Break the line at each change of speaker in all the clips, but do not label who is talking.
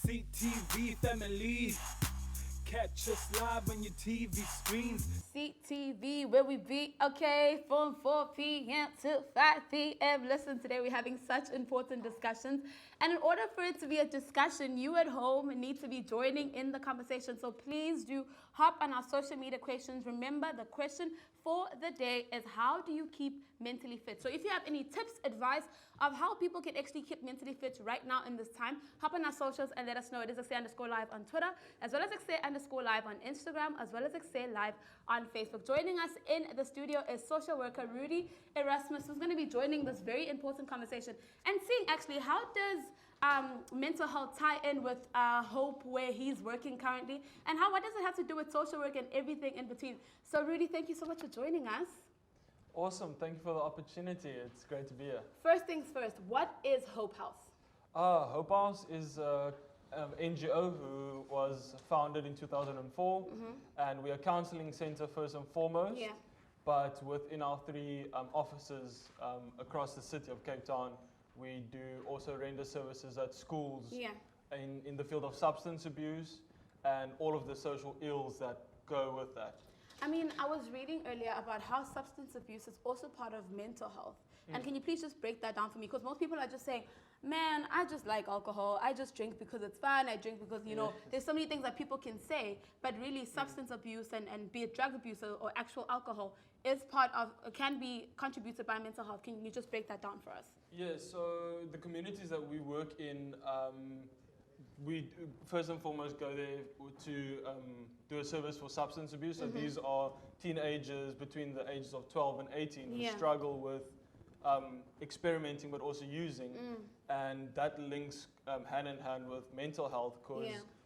CTV family. Catch us live on your TV screens.
CTV, where we be, okay, from 4 p.m. to 5 p.m. Listen, today we're having such important discussions. And in order for it to be a discussion, you at home need to be joining in the conversation. So please do hop on our social media questions. Remember, the question for the day is, how do you keep mentally fit? So if you have any tips, advice of how people can actually keep mentally fit right now in this time, hop on our socials and let us know. It is Ekse_live on Twitter, as well as Ekse_live on Instagram, as well as Ekse Live on Facebook. Joining us in the studio is social worker Rudi Erasmus, who's going to be joining this very important conversation and seeing actually how does mental health tie in with Hope, where he's working currently, and what does it have to do with social work and everything in between. So Rudi, thank you so much for joining us.
Awesome, thank you for the opportunity. It's great to be here.
First things first, what is Hope House?
Hope House is an NGO who was founded in 2004, and we are a counselling centre first and foremost.
Yeah.
But within our three offices across the city of Cape Town, we do also render services at schools in the field of substance abuse and all of the social ills that go with that.
I mean, I was reading earlier about how substance abuse is also part of mental health. And can you please just break that down for me? Because most people are just saying, man, I just like alcohol. I just drink because it's fun. I drink because, you know, there's so many things that people can say. But really, substance abuse and be it drug abuse or actual alcohol is part of, can be contributed by mental health. Can you just break that down for us?
Yeah, so the communities that we work in, we first and foremost go there to do a service for substance abuse. So these are teenagers between the ages of 12 and 18 who struggle with experimenting but also using. And that links hand in hand with mental health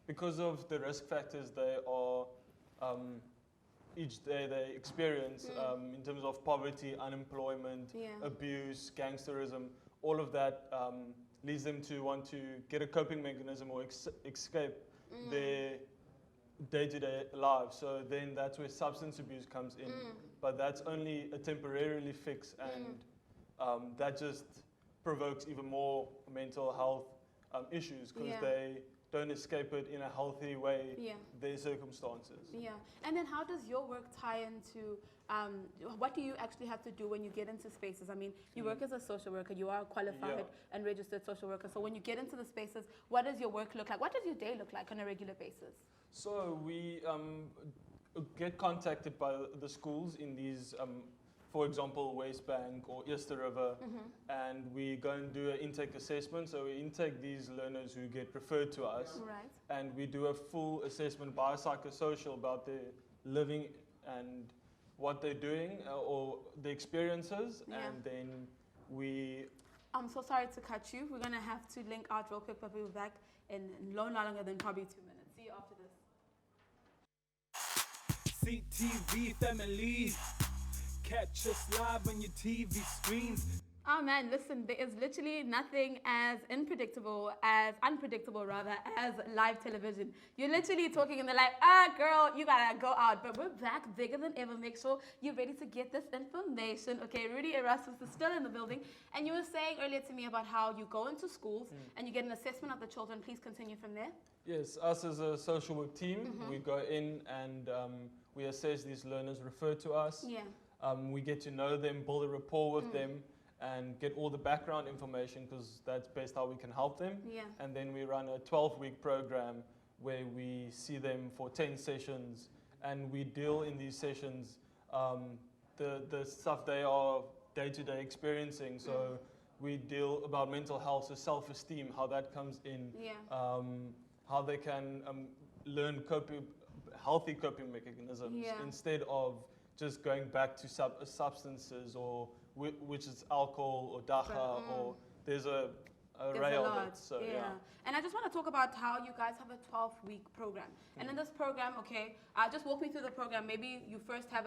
because of the risk factors they are each day they experience in terms of poverty, unemployment, abuse, gangsterism, all of that leads them to want to get a coping mechanism or escape their day-to-day lives. So then that's where substance abuse comes in. But that's only a temporarily fix, and that just provokes even more mental health issues because they don't escape it in a healthy way, their circumstances.
Yeah, and then how does your work tie into, what do you actually have to do when you get into spaces? I mean, you work as a social worker, you are a qualified and registered social worker, so when you get into the spaces, what does your work look like? What does your day look like on a regular basis?
So we get contacted by the schools in these for example, West Bank or Easter River, and we go and do an intake assessment. So we intake these learners who get referred to us, and we do a full assessment by a psychosocial about their living and what they're doing or the experiences, and then we...
I'm so sorry to cut you. We're going to have to link out real quick, but we'll be back in no longer than probably 2 minutes. See you after this.
CTV family. Catch us live on your TV screens.
Oh man, listen, there is literally nothing as unpredictable as live television. You're literally talking and they're like, girl, you gotta go out. But we're back bigger than ever. Make sure you're ready to get this information. Okay, Rudi Erasmus is still in the building. And you were saying earlier to me about how you go into schools and you get an assessment of the children. Please continue from there.
Yes, us as a social work team, we go in and we assess these learners referred to us. We get to know them, build a rapport with them, and get all the background information because that's best how we can help them. And then we run a 12-week program where we see them for 10 sessions, and we deal in these sessions the stuff they are day-to-day experiencing. So we deal about mental health, so self-esteem, how that comes in, how they can learn healthy coping mechanisms instead of just going back to substances or which is alcohol or dacha or there's a array of it. So,
And I just want to talk about how you guys have a 12-week program. And in this program, just walk me through the program. Maybe you first have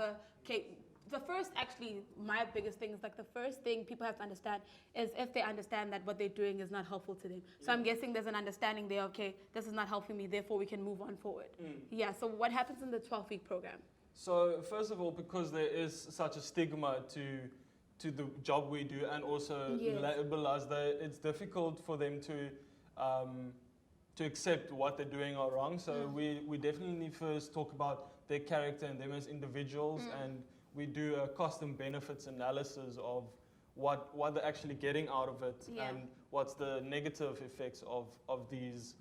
my biggest thing is like the first thing people have to understand is if they understand that what they're doing is not helpful to them. So I'm guessing there's an understanding there, this is not helping me, therefore we can move on forward. So what happens in the 12-week program?
So first of all, because there is such a stigma to the job we do and also label us, it's difficult for them to to accept what they're doing are wrong. So we definitely first talk about their character and them as individuals, and we do a cost and benefits analysis of what they're actually getting out of it, and what's the negative effects of these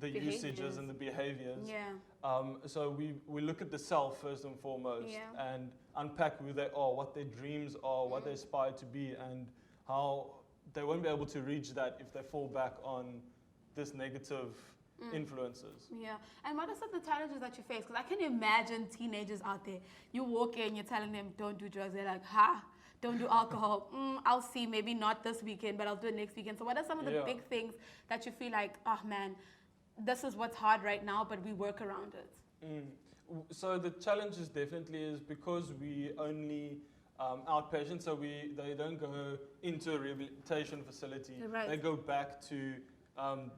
the usages and the behaviors. So we look at the self first and foremost, and unpack who they are, what their dreams are, what they aspire to be, and how they won't be able to reach that if they fall back on this negative influences.
Yeah, and what are some of the challenges that you face? Because I can imagine teenagers out there, you walk in, you're telling them don't do drugs, they're like, don't do alcohol. I'll see, maybe not this weekend, but I'll do it next weekend. So what are some of the big things that you feel like, oh man, this is what's hard right now, but we work around it?
So the challenge is definitely is because we only outpatient, so they don't go into a rehabilitation facility.
Right.
They go back to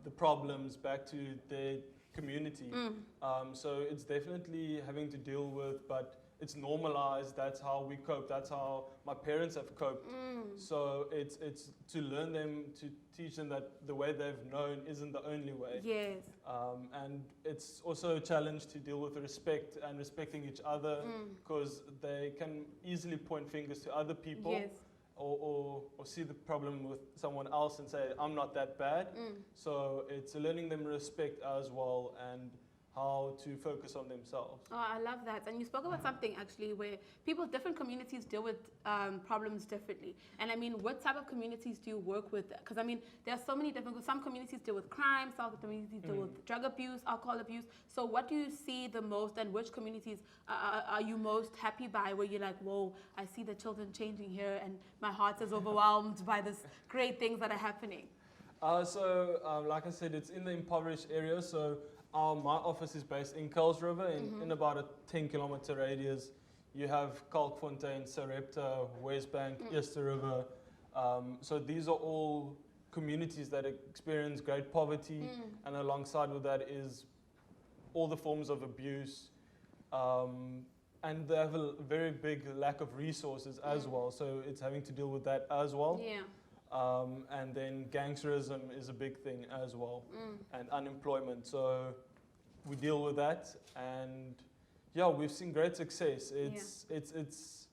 the problems, back to their community. So it's definitely having to deal with, but it's normalized. That's how we cope. That's how my parents have coped. So it's to learn them, to teach them that the way they've known isn't the only way.
Yes.
And it's also a challenge to deal with respect and respecting each other, because they can easily point fingers to other people.
Yes.
Or see the problem with someone else and say, I'm not that bad. So it's learning them respect as well, and how to focus on themselves.
Oh, I love that. And you spoke about something actually where different communities deal with problems differently. And I mean, what type of communities do you work with? Because I mean, there are so many different, some communities deal with crime, some communities deal with drug abuse, alcohol abuse. So what do you see the most, and which communities are you most happy by, where you're like, whoa, I see the children changing here and my heart is overwhelmed by this great things that are happening?
Like I said, it's in the impoverished area. So my office is based in Kuilsriver, in about a 10-kilometer radius. You have Kalkfontein, Sarepta, Westbank, Eerste River. So these are all communities that experience great poverty, and alongside with that is all the forms of abuse. And they have a very big lack of resources as well, so it's having to deal with that as well.
Yeah.
And then gangsterism is a big thing as well, and unemployment. So we deal with that, and yeah, we've seen great success. It's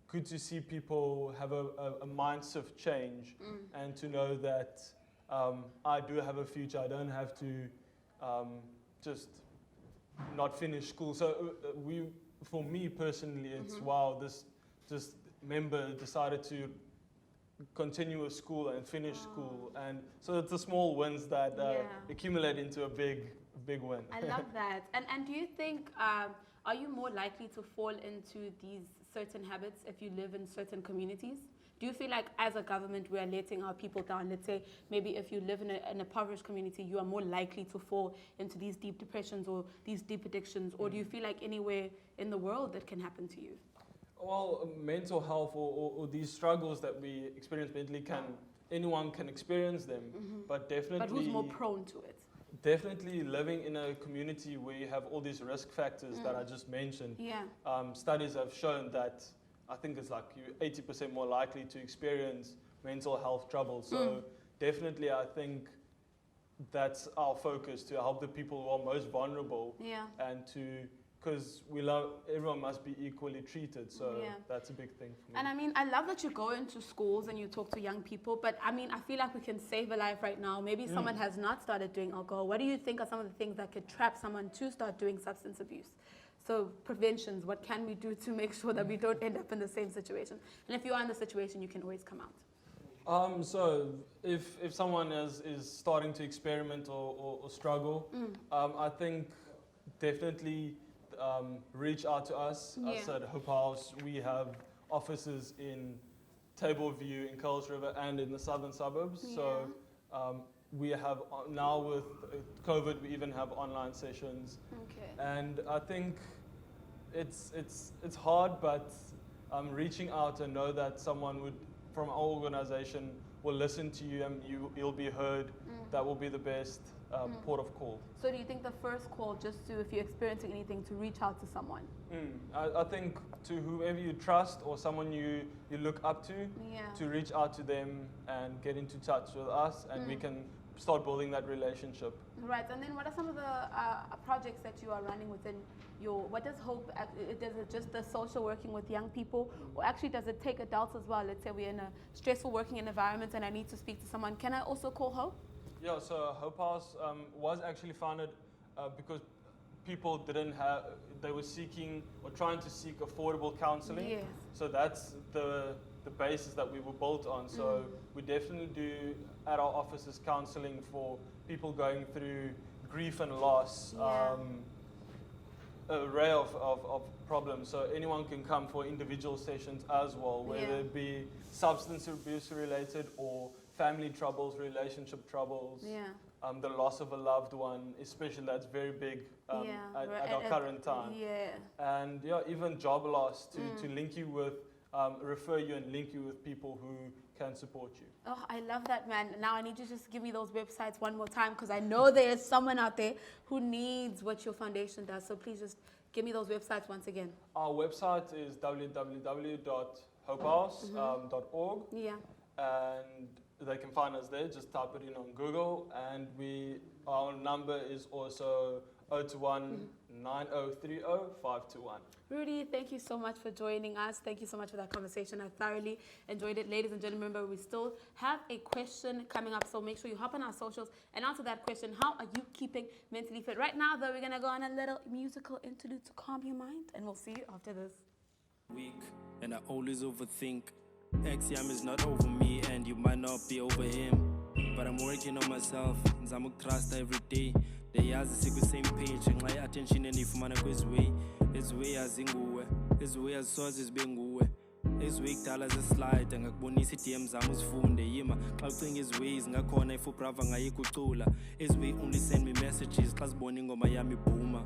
good to see people have a mindset change, and to know that I do have a future. I don't have to just not finish school. So for me personally, it's wow, this member decided to continue with school and finish school, and so it's the small wins that accumulate into a big win.
I love that. And do you think, are you more likely to fall into these certain habits if you live in certain communities? Do you feel like as a government we are letting our people down? Let's say maybe if you live in an impoverished community, you are more likely to fall into these deep depressions or these deep addictions, or do you feel like anywhere in the world that can happen to you?
Well, mental health or these struggles that we experience mentally, anyone can experience them, but definitely.
But who's more prone to it?
Definitely living in a community where you have all these risk factors that I just mentioned.
Yeah.
Studies have shown that I think it's like you're 80% more likely to experience mental health trouble. So definitely I think that's our focus, to help the people who are most vulnerable, and because everyone must be equally treated, so that's a big thing for me.
And I mean, I love that you go into schools and you talk to young people, but I mean, I feel like we can save a life right now. Maybe someone has not started doing alcohol. What do you think are some of the things that could trap someone to start doing substance abuse? So preventions, what can we do to make sure that we don't end up in the same situation? And if you are in the situation, you can always come out.
So if someone is starting to experiment or struggle, I think definitely reach out to us. Us at Hope House, we have offices in Tableview, in Kuilsriver, and in the southern suburbs. So we have now with COVID, we even have online sessions.
Okay.
And I think it's hard, but reaching out and know that someone from our organization will listen to you, and you'll be heard. That will be the best port of call.
So do you think the first call, just to, if you're experiencing anything, to reach out to someone?
I think to whoever you trust or someone you look up to reach out to them and get into touch with us, and we can start building that relationship.
Right, and then what are some of the projects that you are running within what does Hope, does it just the social working with young people, or actually does it take adults as well? Let's say we're in a stressful working environment and I need to speak to someone. Can I also call Hope?
Yeah, so Hope House was actually founded because people they were seeking or trying to seek affordable counseling.
Yes.
So that's the basis that we were built on. So we definitely do at our offices counseling for people going through grief and loss, array of problems. So anyone can come for individual sessions as well, whether it be substance abuse related or family troubles, relationship troubles, the loss of a loved one, especially that's very big at our current time. And even job loss to link you with, refer you and link you with people who can support you.
Oh, I love that, man. Now I need you to just give me those websites one more time because I know there's someone out there who needs what your foundation does. So please just give me those websites once again.
Our website is www.hopehouse.org. And they can find us there. Just type it in on Google. And our number is also 021 9030 521.
Rudi, thank you so much for joining us. Thank you so much for that conversation. I thoroughly enjoyed it. Ladies and gentlemen, remember we still have a question coming up, so make sure you hop on our socials and answer that question. How are you keeping mentally fit? Right now, though, we're going to go on a little musical interlude to calm your mind, and we'll see you after this.
Weak, and I always overthink. Ekse is not over me, and you might not be over him. But I'm working on myself, I'm trust every day. They ask the same page, and my attention and if man goes way. His way as inguwe, his way as sources benguwe. His way tala as a slide, and ngakubonisa DMs amusifunde yima. Clouding his ways, ngakhona ifu brava ngayikucula. His way only send me messages, class boning on Miami boomer.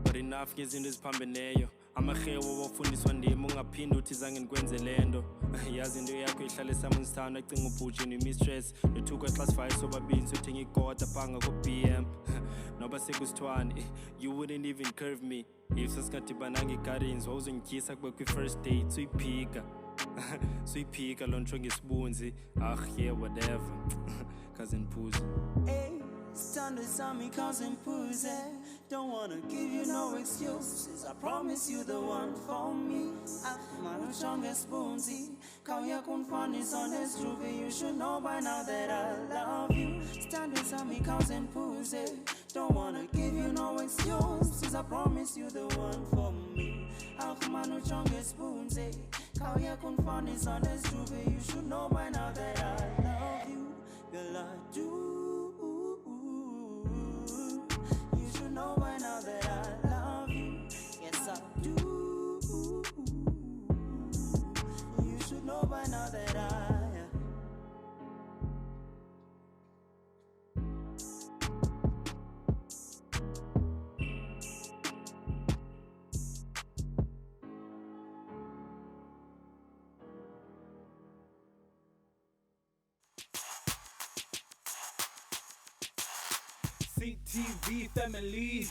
But enough ngezinto eziphambeneyo. Amahewo wafundiswa ndimi ungaphinde uthi zange nikwenze lento. Yazi into yakho ihlale samunstana acinga ubhuji mistress. Nothuka class 5 sobabili sothenga ikota phanga ko BM. Noba sekusithwane, you wouldn't even curve me. If sasingadibana ngeGardens wawuzongityisa kube kwi-first date suyiphika. Suyiphika loo nto ngesibunzi. Yeah, whatever. Cousin Pussy.
Hey, stand beside me, cousin Pussy. Don't wanna give you no excuses. I promise you the one for me. My strongest spoonsy. Kauya kunfani on this groovy. You should know by now that I love you. Stand beside me, cousin Pussy. Don't wanna give you no excuses. I promise you the one for me. My strongest spoonsy. Kauya kunfani on this groovy. You should know by now that I love you. Girl, I do. You should know by now that I love you. Yes, I do. You should know by now that I.
CTV family.